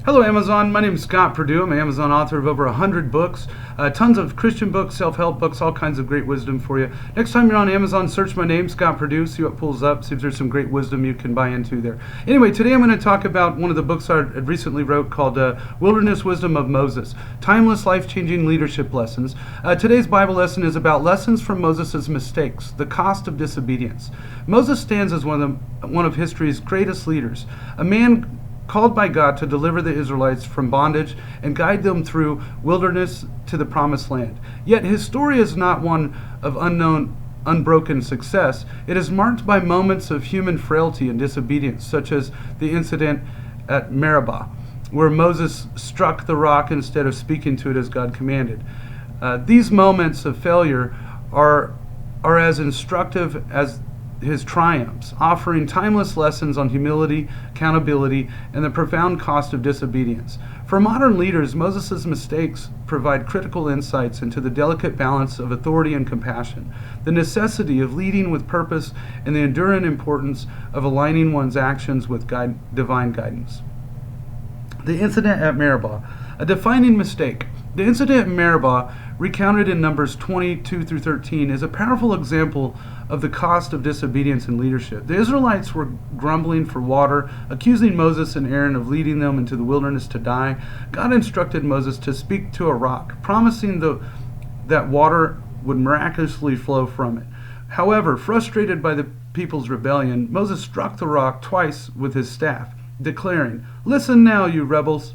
Hello, Amazon. My name is Scott Perdue. I'm an Amazon author of over 100 books, tons of Christian books, self-help books, all kinds of great wisdom for you. Next time you're on Amazon, search my name, Scott Perdue, see what pulls up, see if there's some great wisdom you can buy into there. Anyway, today I'm going to talk about one of the books I recently wrote called Wilderness Wisdom of Moses, Timeless Life-Changing Leadership Lessons. Today's Bible lesson is about lessons from Moses' mistakes, the cost of disobedience. Moses stands as one of history's greatest leaders, a man called by God to deliver the Israelites from bondage and guide them through wilderness to the promised land. Yet his story is not one of unbroken success. It is marked by moments of human frailty and disobedience, such as the incident at Meribah, where Moses struck the rock instead of speaking to it as God commanded. These moments of failure are as instructive as his triumphs, offering timeless lessons on humility, accountability, and the profound cost of disobedience. For modern leaders, Moses' mistakes provide critical insights into the delicate balance of authority and compassion, the necessity of leading with purpose, and the enduring importance of aligning one's actions with divine guidance. The incident at Meribah, a defining mistake. The incident at Meribah, recounted in Numbers 22 through 13, is a powerful example of the cost of disobedience in leadership. The Israelites were grumbling for water, accusing Moses and Aaron of leading them into the wilderness to die. God instructed Moses to speak to a rock, promising that water would miraculously flow from it. However, frustrated by the people's rebellion, Moses struck the rock twice with his staff, declaring, "Listen now, you rebels.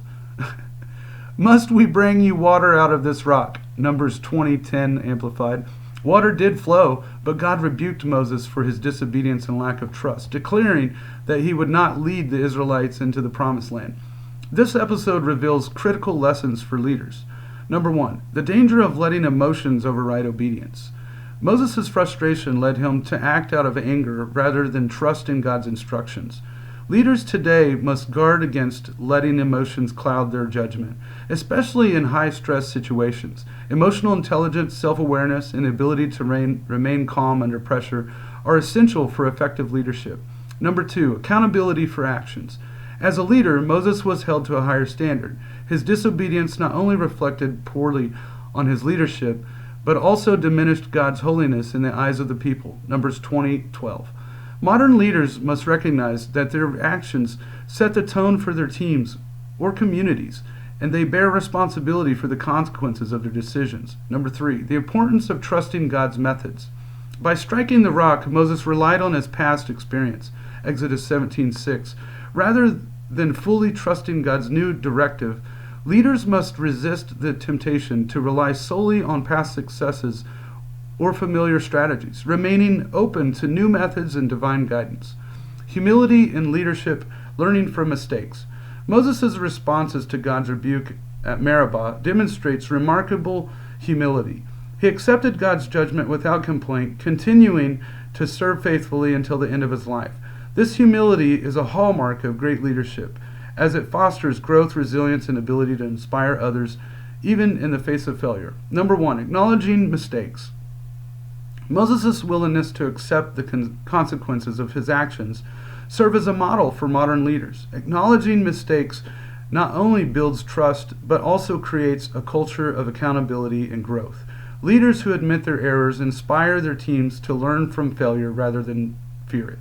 Must we bring you water out of this rock?" Numbers 20:10 Amplified. Water did flow, but God rebuked Moses for his disobedience and lack of trust, declaring that he would not lead the Israelites into the promised land. This episode reveals critical lessons for leaders. Number one, the danger of letting emotions override obedience. Moses' frustration led him to act out of anger rather than trust in God's instructions. Leaders today must guard against letting emotions cloud their judgment, especially in high-stress situations. Emotional intelligence, self-awareness, and the ability to remain calm under pressure are essential for effective leadership. Number two, accountability for actions. As a leader, Moses was held to a higher standard. His disobedience not only reflected poorly on his leadership, but also diminished God's holiness in the eyes of the people. Numbers 20:12. Modern leaders must recognize that their actions set the tone for their teams or communities, and they bear responsibility for the consequences of their decisions. Number three, the importance of trusting God's methods. By striking the rock, Moses relied on his past experience, Exodus 17:6. Rather than fully trusting God's new directive, leaders must resist the temptation to rely solely on past successes or familiar strategies, remaining open to new methods and divine guidance. Humility in leadership, learning from mistakes. Moses' responses to God's rebuke at Meribah demonstrates remarkable humility. He accepted God's judgment without complaint, continuing to serve faithfully until the end of his life. This humility is a hallmark of great leadership, as it fosters growth, resilience, and ability to inspire others, even in the face of failure. Number one, acknowledging mistakes. Moses' willingness to accept the consequences of his actions serve as a model for modern leaders. Acknowledging mistakes not only builds trust, but also creates a culture of accountability and growth. Leaders who admit their errors inspire their teams to learn from failure rather than fear it.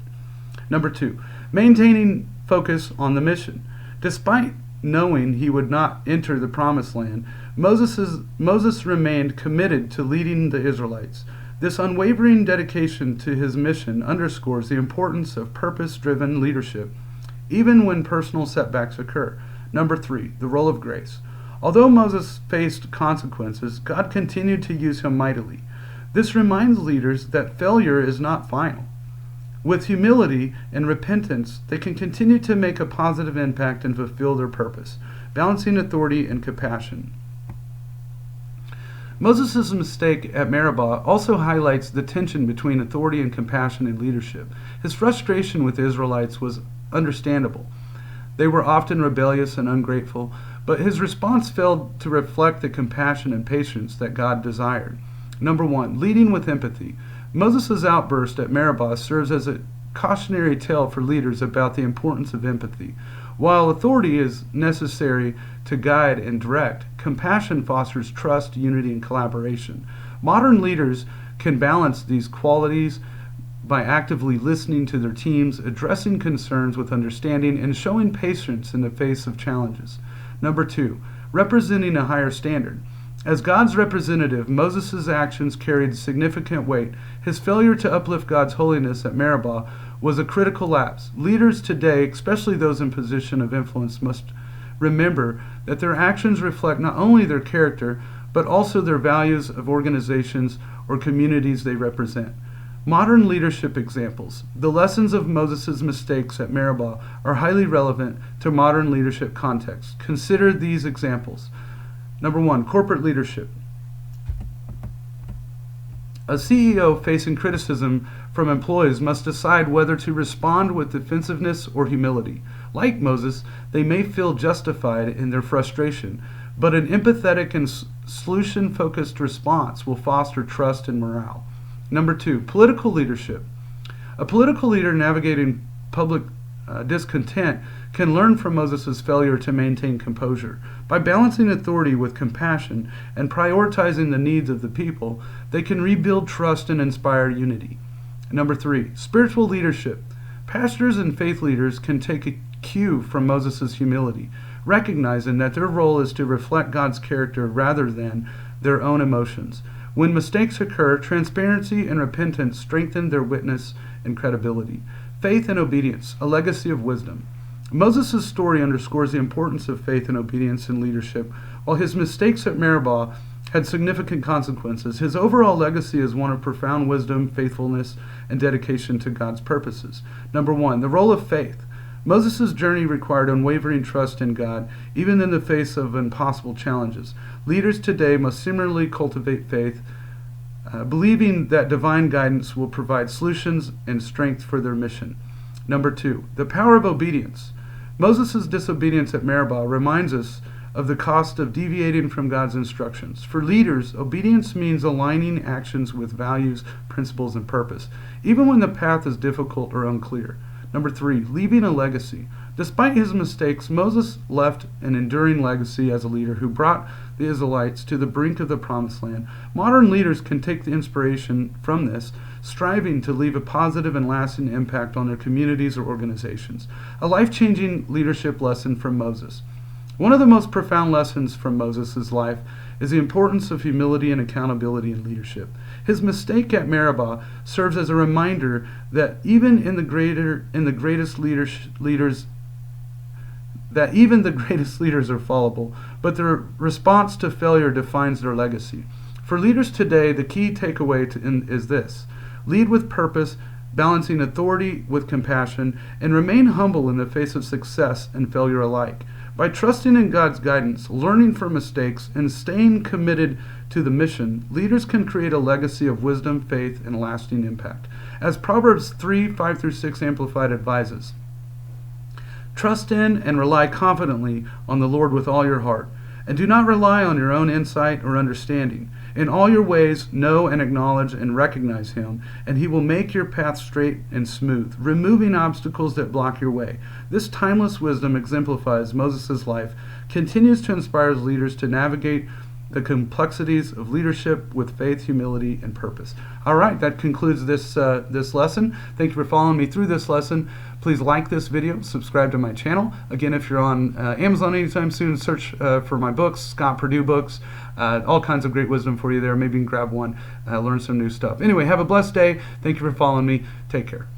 Number two, maintaining focus on the mission. Despite knowing he would not enter the promised land, Moses remained committed to leading the Israelites. This unwavering dedication to his mission underscores the importance of purpose-driven leadership, even when personal setbacks occur. Number three, the role of grace. Although Moses faced consequences, God continued to use him mightily. This reminds leaders that failure is not final. With humility and repentance, they can continue to make a positive impact and fulfill their purpose, balancing authority and compassion. Moses' mistake at Meribah also highlights the tension between authority and compassion in leadership. His frustration with the Israelites was understandable. They were often rebellious and ungrateful, but his response failed to reflect the compassion and patience that God desired. Number one, leading with empathy. Moses' outburst at Meribah serves as a cautionary tale for leaders about the importance of empathy. While authority is necessary to guide and direct, compassion fosters trust, unity, and collaboration. Modern leaders can balance these qualities by actively listening to their teams, addressing concerns with understanding, and showing patience in the face of challenges. Number 2, representing a higher standard. As God's representative, Moses' actions carried significant weight. His failure to uplift God's holiness at Meribah was a critical lapse. Leaders today, especially those in position of influence, must remember that their actions reflect not only their character, but also their values of organizations or communities they represent. Modern leadership examples. The lessons of Moses' mistakes at Meribah are highly relevant to modern leadership contexts. Consider these examples. Number 1, corporate leadership. A CEO facing criticism from employees must decide whether to respond with defensiveness or humility. Like Moses, they may feel justified in their frustration, but an empathetic and solution-focused response will foster trust and morale. Number 2, political leadership. A political leader navigating public discontent can learn from Moses' failure to maintain composure. By balancing authority with compassion and prioritizing the needs of the people, they can rebuild trust and inspire unity. Number 3, spiritual leadership. Pastors and faith leaders can take a cue from Moses' humility, recognizing that their role is to reflect God's character rather than their own emotions. When mistakes occur, transparency and repentance strengthen their witness and credibility. Faith and obedience, a legacy of wisdom. Moses' story underscores the importance of faith and obedience in leadership. While his mistakes at Meribah had significant consequences, his overall legacy is one of profound wisdom, faithfulness, and dedication to God's purposes. Number 1, the role of faith. Moses' journey required unwavering trust in God, even in the face of impossible challenges. Leaders today must similarly cultivate faith, believing that divine guidance will provide solutions and strength for their mission. Number 2, the power of obedience. Moses' disobedience at Meribah reminds us of the cost of deviating from God's instructions. For leaders, obedience means aligning actions with values, principles, and purpose, even when the path is difficult or unclear. Number 3, leaving a legacy. Despite his mistakes, Moses left an enduring legacy as a leader who brought the Israelites to the brink of the Promised Land. Modern leaders can take the inspiration from this, striving to leave a positive and lasting impact on their communities or organizations. A life-changing leadership lesson from Moses. One of the most profound lessons from Moses' life is the importance of humility and accountability in leadership. His mistake at Meribah serves as a reminder that even the greatest leaders are fallible, but their response to failure defines their legacy. For leaders today, the key takeaway is this: lead with purpose, balancing authority with compassion, and remain humble in the face of success and failure alike. By trusting in God's guidance, learning from mistakes, and staying committed to the mission, leaders can create a legacy of wisdom, faith, and lasting impact. As Proverbs 3:5-6 Amplified advises, trust in and rely confidently on the Lord with all your heart, and do not rely on your own insight or understanding. In all your ways, know and acknowledge and recognize Him, and He will make your path straight and smooth, removing obstacles that block your way. This timeless wisdom exemplifies Moses' life, continues to inspire leaders to navigate the complexities of leadership with faith, humility, and purpose. All right, that concludes this lesson. Thank you for following me through this lesson. Please like this video, subscribe to my channel. Again, if you're on Amazon anytime soon, search for my books, Scott Perdue books. All kinds of great wisdom for you there. Maybe you can grab one, learn some new stuff. Anyway, have a blessed day. Thank you for following me. Take care.